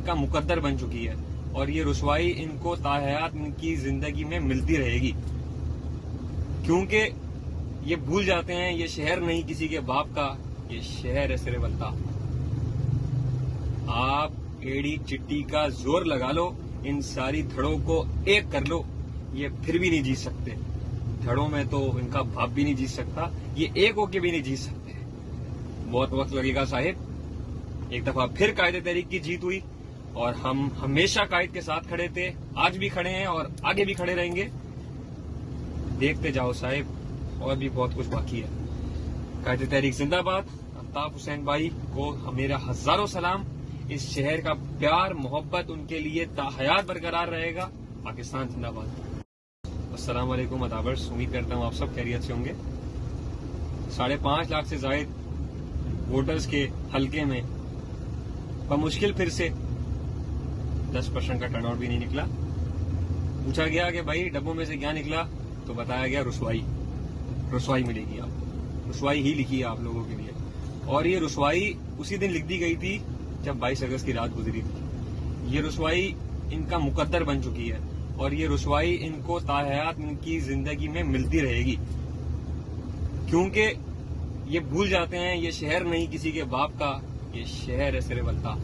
इनका मुकद्दर बन चुकी है और ये रुसवाई इनको ताहयात इनकी जिंदगी में मिलती रहेगी, क्योंकि ये भूल जाते हैं ये शहर नहीं किसी के बाप का, ये शहर है सिर्फ अल्लाह। आप एड़ी चिट्टी का जोर लगा लो, इन सारी धड़ों को एक कर लो, ये फिर भी नहीं जीत सकते। धड़ों में तो इनका बाप भी नहीं जीत सकता, ये एक होके भी नहीं जीत सकते। बहुत वक्त लगेगा साहिब। एक दफा फिर कायदे तहरीक की जीत हुई और हम हमेशा कायद के साथ खड़े थे, आज भी खड़े हैं और आगे भी खड़े रहेंगे। देखते जाओ साहिब, और भी बहुत कुछ बाकी है। कायदे तहरीक जिंदाबाद। अल्ताफ हुसैन भाई को मेरा हजारों सलाम। इस शहर का प्यार मोहब्बत उनके लिए ताहयात बरकरार रहेगा। पाकिस्तान जिंदाबाद। अस्सलाम वालेकुम अदाबर्स, उम्मीद करता हूँ आप सब खैरियत से होंगे। 5.5 लाख से ज्यादा वोटर्स के हलके में बमुश्किल फिर से 10% का टर्नआउट भी नहीं निकला। पूछा गया कि भाई डब्बों में से क्या निकला, तो बताया गया रुसवाई मिलेगी। आप रुसवाई ही लिखी है आप लोगों के लिए, और ये रुसवाई उसी दिन लिख दी गई थी जब 22 अगस्त की रात गुजरी थी। ये रुसवाई इनका मुकद्दर बन चुकी है और ये रुसवाई इनको ताहयात इनकी जिंदगी में मिलती रहेगी, क्योंकि ये भूल जाते हैं ये शहर नहीं किसी के बाप का, ये शहर है सिर्फ अल्लाह।